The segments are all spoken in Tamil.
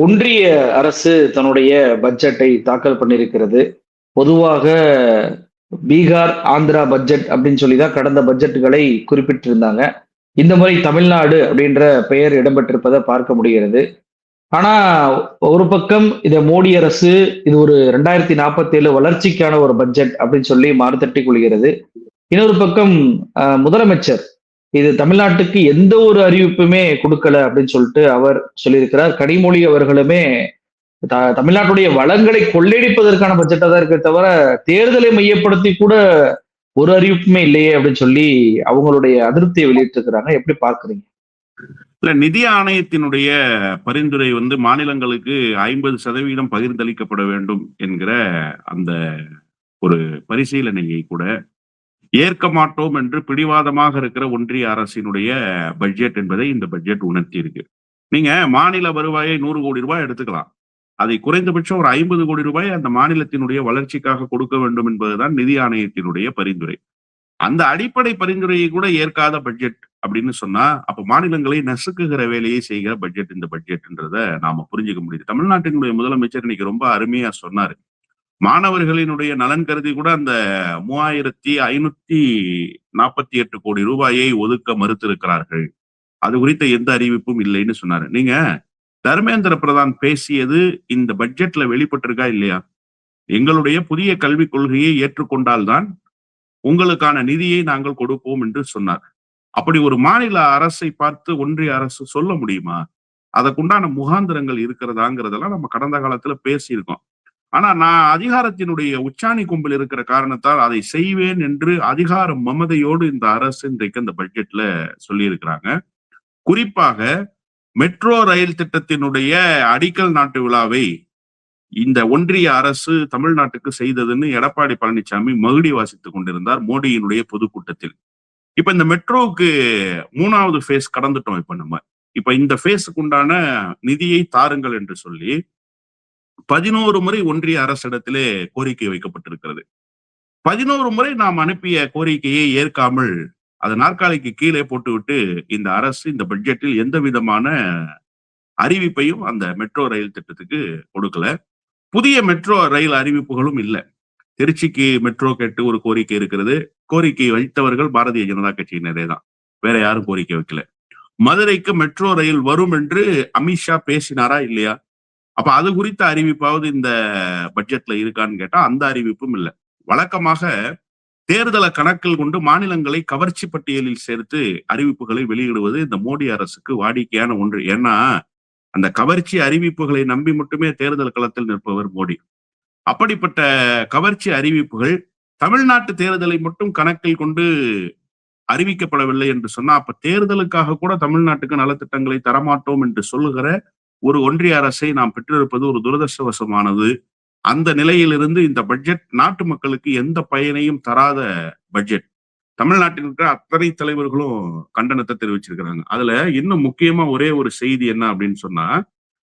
ஒன்றிய அரசு தன்னுடைய பட்ஜெட்டை தாக்கல் பண்ணியிருக்கிறது. பொதுவாக பீகார், ஆந்திரா பட்ஜெட் அப்படின்னு சொல்லி தான் கடந்த பட்ஜெட்டுகளை குறிப்பிட்டிருந்தாங்க. இந்த முறை தமிழ்நாடு அப்படின்ற பெயர் இடம்பெற்றிருப்பதை பார்க்க முடிகிறது. ஆனா, ஒரு பக்கம் இத மோடி அரசு இது ஒரு 2047 வளர்ச்சிக்கான ஒரு பட்ஜெட் அப்படின்னு சொல்லி மாறுதட்டி கொள்கிறது. இன்னொரு பக்கம் முதலமைச்சர் இது தமிழ்நாட்டுக்கு எந்த ஒரு அறிவிப்புமே கொடுக்கல அப்படின்னு சொல்லிட்டு அவர் சொல்லியிருக்கிறார். கனிமொழி அவர்களுமே தமிழ்நாட்டுடைய வளங்களை கொள்ளையடிப்பதற்கான பட்ஜெட்டா தான் இருக்கே தவிர, தேர்தலை மையப்படுத்தி கூட ஒரு அறிவிப்புமே இல்லையே அப்படின்னு சொல்லி அவங்களுடைய அதிருப்தியை வெளியிட்டிருக்கிறாங்க. எப்படி பார்க்குறீங்க? இல்ல, நிதி ஆணையத்தினுடைய பரிந்துரை மாநிலங்களுக்கு 50% பகிர்ந்தளிக்கப்பட வேண்டும் என்கிற அந்த ஒரு பரிசீலனையை கூட ஏற்க மாட்டோம் என்று பிடிவாதமாக இருக்கிற ஒன்றிய அரசினுடைய பட்ஜெட் என்பதை இந்த பட்ஜெட் உணர்த்தி இருக்கு. நீங்க மாநில வருவாயை 100 கோடி ரூபாய் எடுத்துக்கலாம். அதை குறைந்தபட்சம் ஒரு 50 கோடி ரூபாய் அந்த மாநிலத்தினுடைய வளர்ச்சிக்காக கொடுக்க வேண்டும் என்பதுதான் நிதி ஆணையத்தினுடைய பரிந்துரை. அந்த அடிப்படை பரிந்துரையை கூட ஏற்காத பட்ஜெட் அப்படின்னு சொன்னா, அப்ப மாநிலங்களை நசுக்குகிற வேலையை செய்கிற பட்ஜெட் இந்த பட்ஜெட்ன்றத நாம புரிஞ்சுக்க முடியுது. தமிழ்நாட்டினுடைய முதலமைச்சர் இன்னைக்கு ரொம்ப அருமையா சொன்னாரு. மாணவர்களினுடைய நலன் கருதி கூட அந்த 3548 கோடி ரூபாயை ஒதுக்க மறுத்திருக்கிறார்கள். அது குறித்த எந்த அறிவிப்பும் இல்லைன்னு சொன்னாரு. நீங்க தர்மேந்திர பிரதான் பேசியது இந்த பட்ஜெட்ல வெளிப்பட்டிருக்கா இல்லையா? எங்களுடைய புதிய கல்விக் கொள்கையை ஏற்றுக்கொண்டால்தான் உங்களுக்கான நிதியை நாங்கள் கொடுப்போம் என்று சொன்னார். அப்படி ஒரு மாநில அரசை பார்த்து ஒன்றிய அரசு சொல்ல முடியுமா? அதற்குண்டான முகாந்திரங்கள் இருக்கிறதாங்கிறதெல்லாம் நம்ம கடந்த காலத்துல பேசியிருக்கோம். ஆனா நான் அதிகாரத்தினுடைய உச்சாணி கொம்பில் இருக்கிற காரணத்தால் அதை செய்வேன் என்று அதிகார மமதையோடு இந்த அரசு இன்றைக்கு அந்த பட்ஜெட்ல சொல்லி இருக்கிறாங்க. குறிப்பாக மெட்ரோ ரயில் திட்டத்தினுடைய அடிக்கல் நாட்டு விழாவை இந்த ஒன்றிய அரசு தமிழ்நாட்டுக்கு செய்ததுன்னு எடப்பாடி பழனிசாமி மகுடி வாசித்துக் கொண்டிருந்தார் மோடியினுடைய பொதுக்கூட்டத்தில். இப்ப இந்த மெட்ரோவுக்கு 3வது ஃபேஸ் கடந்துட்டோம். இப்ப இந்த ஃபேஸுக்கு உண்டான நிதியை தாருங்கள் என்று சொல்லி 11 முறை ஒன்றிய அரசிடத்திலே கோரிக்கை வைக்கப்பட்டிருக்கிறது. 11 முறை நாம் அனுப்பிய கோரிக்கையை ஏற்காமல் அதை நாற்காலிக்கு கீழே போட்டுவிட்டு இந்த அரசு இந்த பட்ஜெட்டில் எந்த விதமான அறிவிப்பையும் அந்த மெட்ரோ ரயில் திட்டத்துக்கு கொடுக்கல. புதிய மெட்ரோ ரயில் அறிவிப்புகளும் இல்லை. திருச்சிக்கு மெட்ரோ கேட்டு ஒரு கோரிக்கை இருக்கிறது. கோரிக்கை வைத்தவர்கள் பாரதிய ஜனதா கட்சியினரே தான், வேற யாரும் கோரிக்கை வைக்கல. மதுரைக்கு மெட்ரோ ரயில் வரும் என்று அமித்ஷா பேசினாரா இல்லையா? அப்ப அது குறித்த அறிவிப்பாவது இந்த பட்ஜெட்ல இருக்கான்னு கேட்டா அந்த அறிவிப்பும் இல்லை. வழக்கமாக தேர்தலை கணக்கில் கொண்டு மாநிலங்களை கவர்ச்சி பட்டியலில் சேர்த்து அறிவிப்புகளை வெளியிடுவது இந்த மோடி அரசுக்கு வாடிக்கையான ஒன்று. ஏன்னா அந்த கவர்ச்சி அறிவிப்புகளை நம்பி மட்டுமே தேர்தல் களத்தில் நிற்பவர் மோடி. அப்படிப்பட்ட கவர்ச்சி அறிவிப்புகள் தமிழ்நாட்டு தேர்தலை மட்டும் கணக்கில் கொண்டு அறிவிக்கப்படவில்லை என்று சொன்னா, அப்ப தேர்தலுக்காக கூட தமிழ்நாட்டுக்கு நலத்திட்டங்களை தரமாட்டோம் என்று சொல்லுகிற ஒரு ஒன்றிய அரசை நாம் பெற்றிருப்பது ஒரு துரதிருஷ்டவசமானது. அந்த நிலையிலிருந்து இந்த பட்ஜெட் நாட்டு மக்களுக்கு எந்த பயனையும் தராத பட்ஜெட். தமிழ்நாட்டில் இருக்கிற அத்தனை தலைவர்களும் கண்டனத்தை தெரிவிச்சிருக்கிறாங்க. அதுல இன்னும் முக்கியமா ஒரே ஒரு செய்தி என்ன அப்படின்னு சொன்னா,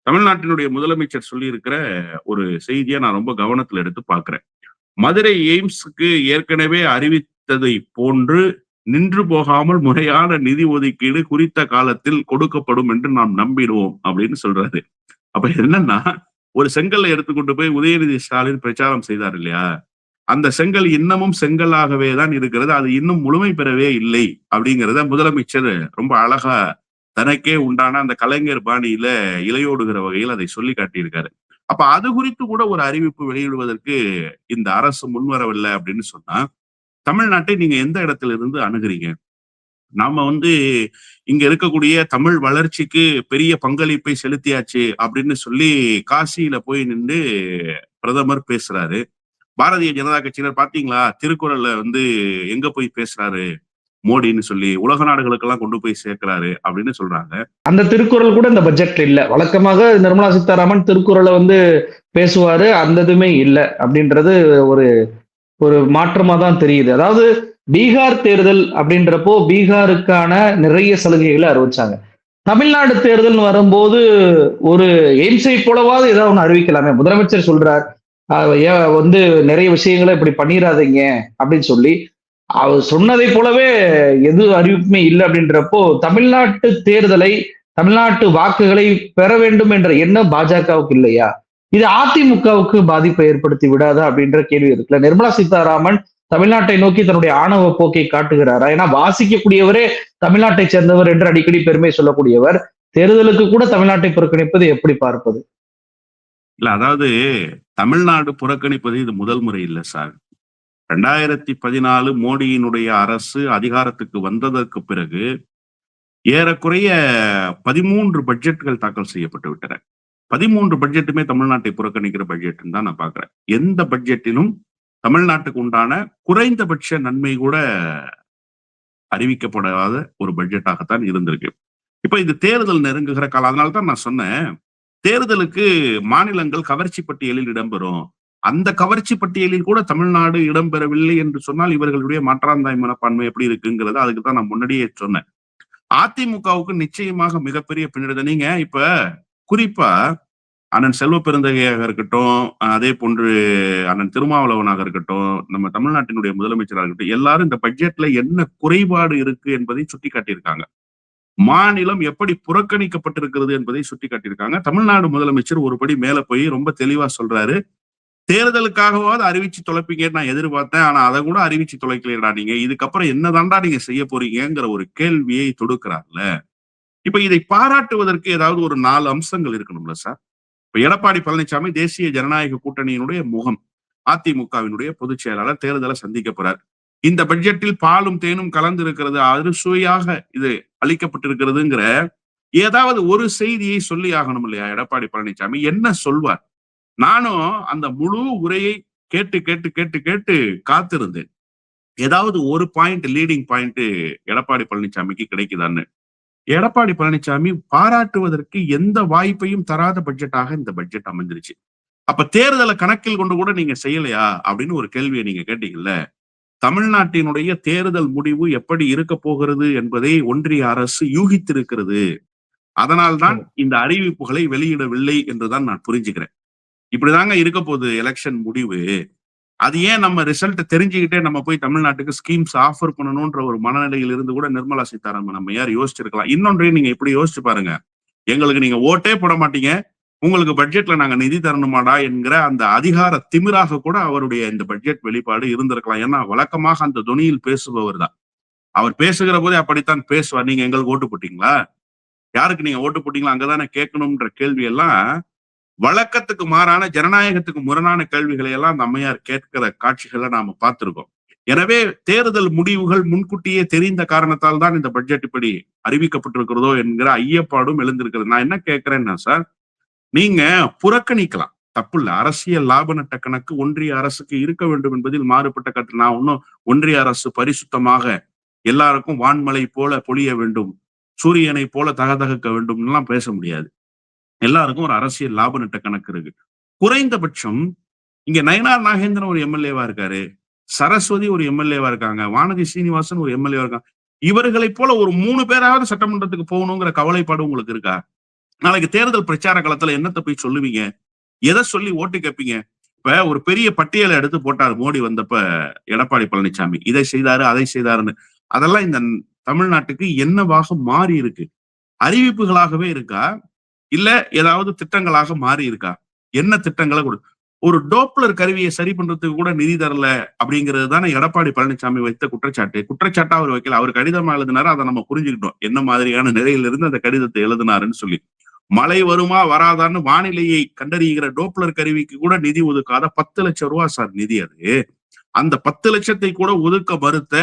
தமிழ்நாட்டினுடைய முதலமைச்சர் சொல்லி இருக்கிற ஒரு செய்தியை நான் ரொம்ப கவனத்துல எடுத்து பார்க்கிறேன். மதுரை எய்ம்ஸுக்கு ஏற்கனவே அறிவித்ததை போன்று நின்று போகாமல் முறையான நிதி ஒதுக்கீடு குறித்த காலத்தில் கொடுக்கப்படும் என்று நாம் நம்பிடுவோம் அப்படின்னு சொல்றாரு. அப்ப என்னன்னா, ஒரு செங்கல்லை எடுத்துக்கொண்டு போய் உதயநிதி ஸ்டாலின் பிரச்சாரம் செய்தார் இல்லையா? அந்த செங்கல் இன்னமும் செங்கலாகவே தான் இருக்கிறது. அது இன்னும் முழுமை பெறவே இல்லை அப்படிங்கிறத முதலமைச்சர் ரொம்ப அழகா தனக்கே உண்டான அந்த கலைஞர் பாணியில இலையோடுகிற வகையில் அதை சொல்லி காட்டியிருக்காரு. அப்ப அது குறித்து கூட ஒரு அறிவிப்பு வெளியிடுவதற்கு இந்த அரசு முன்வரவில்லை அப்படின்னு சொன்னா, தமிழ்நாட்டை நீங்க எந்த இடத்துல இருந்து அணுகுறீங்க? நாம இங்க இருக்கக்கூடிய தமிழ் வளர்ச்சிக்கு பெரிய பங்களிப்பை செலுத்தியாச்சு அப்படின்னு சொல்லி காசியில போய் நின்று பிரதமர் பேசுறாரு. பாரதிய ஜனதா கட்சியினர் பாத்தீங்களா, திருக்குறள்ல எங்க போய் பேசுறாரு மோடின்னு சொல்லி உலக நாடுகளுக்கெல்லாம் கொண்டு போய் சேர்க்கிறாரு அப்படின்னு சொல்றாங்க. அந்த திருக்குறள் கூட இந்த பட்ஜெட் இல்ல. வழக்கமாக நிர்மலா சீதாராமன் திருக்குறளை பேசுவாரு, அந்த இதுமே இல்லை அப்படின்றது ஒரு ஒரு மாற்றமா தான் தெரியுது. அதாவது பீகார் தேர்தல் அப்படின்றப்போ பீகாருக்கான நிறைய சலுகைகளை அறிவிச்சாங்க. தமிழ்நாடு தேர்தல் வரும்போது ஒரு எய்ம்ஸை போலவாது ஏதாவது ஒன்று அறிவிக்கலாமே. முதலமைச்சர் சொல்றார் நிறைய விஷயங்களை இப்படி பண்ணிடாதீங்க அப்படின்னு சொல்லி, அவர் சொன்னதை போலவே எது அறிவிப்புமே இல்லை அப்படின்றப்போ தமிழ்நாட்டு தேர்தலை தமிழ்நாட்டு வாக்குகளை பெற வேண்டும் என்ற எண்ணம் பாஜகவுக்கு இல்லையா? இது அதிமுகவுக்கு பாதிப்பை ஏற்படுத்தி விடாதா அப்படின்ற கேள்வி இருக்குல்ல. நிர்மலா சீதாராமன் தமிழ்நாட்டை நோக்கி தன்னுடைய ஆணவ போக்கை காட்டுகிறாரா? ஏன்னா வாசிக்கக்கூடியவரே தமிழ்நாட்டை சேர்ந்தவர் என்று அடிக்கடி பெருமை சொல்லக்கூடியவர் தேர்தலுக்கு கூட தமிழ்நாட்டை புறக்கணிப்பது எப்படி பார்ப்பது? இல்ல அதாவது தமிழ்நாடு புறக்கணிப்பது இது முதல் முறை இல்ல சார். 2014 மோடியினுடைய அரசு அதிகாரத்துக்கு வந்ததற்கு பிறகு ஏறக்குறைய 13 பட்ஜெட்கள் தாக்கல் செய்யப்பட்டு விட்டன. 13 பட்ஜெட்டுமே தமிழ்நாட்டை புறக்கணிக்கிற பட்ஜெட்னு தான் நான் பார்க்கிறேன். எந்த பட்ஜெட்டிலும் தமிழ்நாட்டுக்கு உண்டான குறைந்தபட்ச நன்மை கூட அறிவிக்கப்படாத ஒரு பட்ஜெட்டாகத்தான் இருந்திருக்கு. இப்ப இது தேர்தல் நெருங்குகிற காலம். அதனால்தான் நான் சொன்னேன், தேர்தலுக்கு மாநிலங்கள் கவர்ச்சி பட்டியலில் இடம்பெறும். அந்த கவர்ச்சி பட்டியலில் கூட தமிழ்நாடு இடம்பெறவில்லை என்று சொன்னால் இவர்களுடைய மாற்றாந்தாய் மனப்பான்மை எப்படி இருக்குங்கிறது அதுக்கு தான் நான் முன்னாடியே சொன்னேன். அதிமுகவுக்கு நிச்சயமாக மிகப்பெரிய பின்னடைவு. நீங்க இப்ப குறிப்பா அண்ணன் செல்வ பெருந்தகையாக இருக்கட்டும், அதே போன்று அண்ணன் திருமாவளவனாக இருக்கட்டும், நம்ம தமிழ்நாட்டினுடைய முதலமைச்சராக இருக்கட்டும், எல்லாரும் இந்த பட்ஜெட்ல என்ன குறைபாடு இருக்கு என்பதை சுட்டி காட்டியிருக்காங்க. மாநிலம் எப்படி புறக்கணிக்கப்பட்டிருக்கிறது என்பதை சுட்டி காட்டியிருக்காங்க. தமிழ்நாடு முதலமைச்சர் ஒருபடி மேல போய் ரொம்ப தெளிவா சொல்றாரு, தேர்தலுக்காகவாவது அறிவிச்சு தொலைப்பீங்கன்னு நான் எதிர்பார்த்தேன். ஆனா அதை கூட அறிவிச்சு தொலைக்கலையடா நீங்க. இதுக்கப்புறம் என்னதான்டா நீங்க செய்ய போறீங்கிற ஒரு கேள்வியை தொடுக்கிறார்ல. இப்ப இதை பாராட்டுவதற்கு ஏதாவது ஒரு 4 அம்சங்கள் இருக்கணும்ல சார். இப்ப எடப்பாடி பழனிசாமி தேசிய ஜனநாயக கூட்டணியினுடைய முகம், அதிமுகவினுடைய பொதுச் செயலாளர் தேர்தலை சந்திக்க போறார். இந்த பட்ஜெட்டில் பாலும் தேனும் கலந்து இருக்கிறது, அறுசுவையாக இது அளிக்கப்பட்டிருக்கிறதுங்கிற ஏதாவது ஒரு செய்தியை சொல்லி ஆகணும் இல்லையா எடப்பாடி பழனிசாமி? என்ன சொல்வார்? நானும் அந்த முழு உரையை கேட்டு கேட்டு கேட்டு கேட்டு காத்திருந்தேன். ஏதாவது ஒரு பாயிண்ட், லீடிங் பாயிண்ட் எடப்பாடி பழனிசாமிக்கு கிடைக்குதான்னு. எடப்பாடி பழனிசாமி பாராட்டுவதற்கு எந்த வாய்ப்பையும் தராத பட்ஜெட்டாக இந்த பட்ஜெட் அமைஞ்சிருச்சு. அப்ப தேர்தலை கணக்கில் கொண்டு கூட நீங்க செய்யலையா அப்படின்னு ஒரு கேள்வியை நீங்க கேட்டீங்கல்ல. தமிழ்நாட்டினுடைய தேர்தல் முடிவு எப்படி இருக்க போகிறது என்பதை ஒன்றிய அரசு யூகித்திருக்கிறது. அதனால்தான் இந்த அறிவிப்புகளை வெளியிடவில்லை என்றுதான் நான் புரிஞ்சுக்கிறேன். இப்படிதாங்க இருக்க போகுது எலெக்ஷன் முடிவு. அது ஏன் நம்ம ரிசல்ட் தெரிஞ்சுக்கிட்டே நம்ம போய் தமிழ்நாட்டுக்கு ஸ்கீம்ஸ் ஆஃபர் பண்ணணும்ன்ற ஒரு மனநிலையில் இருந்து கூட நிர்மலா சீதாராமன் நம்ம யார் யோசிச்சிருக்கலாம். இன்னொன்றையும் நீங்க இப்படி யோசிச்சு பாருங்க, எங்களுக்கு நீங்க ஓட்டே போட மாட்டீங்க, உங்களுக்கு பட்ஜெட்ல நாங்க நிதி தரணுமாடா என்கிற அந்த அதிகார திமிராக கூட அவருடைய இந்த பட்ஜெட் வெளிப்பாடு இருந்திருக்கலாம். ஏன்னா வழக்கமாக அந்த தொனியில் பேசுபவர் தான். அவர் பேசுகிற போதே அப்படித்தான் பேசுவார். நீங்க எங்களுக்கு ஓட்டு போட்டீங்களா, யாருக்கு நீங்க ஓட்டு போட்டீங்களா, அங்கதானே கேட்கணும்ன்ற கேள்வி எல்லாம் வழக்கத்துக்கு மாறான, ஜனநாயகத்துக்கு முரணான கேள்விகளை எல்லாம் அந்த அம்மையார் கேட்கிற காட்சிகளை நாம பார்த்திருக்கோம். எனவே தேர்தல் முடிவுகள் முன்கூட்டியே தெரிந்த காரணத்தால் தான் இந்த பட்ஜெட் இப்படி அறிவிக்கப்பட்டிருக்கிறதோ என்கிற ஐயப்பாடும் எழுந்திருக்கிறது. நான் என்ன கேட்கிறேன்னா சார், நீங்க புறக்கணிக்கலாம், தப்பு இல்ல. அரசியல் லாப நட்ட கணக்கு ஒன்றிய அரசுக்கு இருக்க வேண்டும் என்பதில் மாறுபட்ட கருத்து. நான் ஒன்னும் ஒன்றிய அரசு பரிசுத்தமாக எல்லாருக்கும் வான்மலை போல பொழிய வேண்டும், சூரியனை போல தகதகக்க வேண்டும் எல்லாம் பேச முடியாது. எல்லாருக்கும் ஒரு அரசியல் லாப நட்ட கணக்கு இருக்கு. குறைந்தபட்சம் இங்க நயனார் நாகேந்திரன் ஒரு எம்எல்ஏவா இருக்காரு, சரஸ்வதி ஒரு எம்எல்ஏவா இருக்காங்க, வானதி சீனிவாசன் ஒரு எம்எல்ஏவா இருக்காங்க. இவர்களை போல ஒரு 3 பேராவது சட்டமன்றத்துக்கு போகணுங்கிற கவலைப்பாடு உங்களுக்கு இருக்கா? நாளைக்கு தேர்தல் பிரச்சார காலத்துல என்னத்தை போய் சொல்லுவீங்க? எதை சொல்லி ஓட்டு கேட்பீங்க? இப்ப ஒரு பெரிய பட்டியலை எடுத்து போட்டாரு மோடி வந்தப்ப எடப்பாடி பழனிசாமி, இதை செய்தாரு அதை செய்தாருன்னு. அதெல்லாம் இந்த தமிழ்நாட்டுக்கு என்னவாக மாறி இருக்கு? அறிவிப்புகளாகவே இருக்கா, இல்ல ஏதாவது திட்டங்களாக மாறி இருக்கா? என்ன திட்டங்களை ஒரு டோப்ளர் கருவியை சரி பண்றதுக்கு கூட நிதி தரல அப்படிங்கிறது தானே எடப்பாடி பழனிசாமி வைத்த குற்றச்சாட்டு. குற்றச்சாட்டா அவர் வைக்கல, அவர் கடிதமா எழுதினாரு, அதை நம்ம புரிஞ்சுக்கிட்டோம் என்ன மாதிரியான நிலையிலிருந்து அந்த கடிதத்தை எழுதினாருன்னு சொல்லி. மழை வருமா வராதான்னு வானிலையை கண்டறிகிற டோப்ளர் கருவிக்கு கூட நிதி ஒதுக்காத 10 லட்சம் ரூபாய் சார் நிதி. அது அந்த 10 லட்சத்தை கூட ஒதுக்க மறுத்த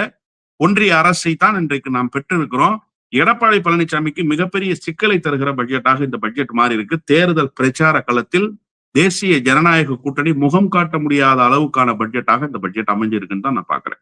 ஒன்றிய அரசை தான் இன்றைக்கு நாம் பெற்றிருக்கிறோம். எடப்பாடி பழனிசாமிக்கு மிகப்பெரிய சிக்கலை தருகிற பட்ஜெட்டாக இந்த பட்ஜெட் மாறி இருக்கு. தேர்தல் பிரச்சார களத்தில் தேசிய ஜனநாயக கூட்டணி முகம் காட்ட முடியாத அளவுக்கான பட்ஜெட்டாக இந்த பட்ஜெட் அமைஞ்சிருக்குன்னு தான் நான் பாக்குறேன்.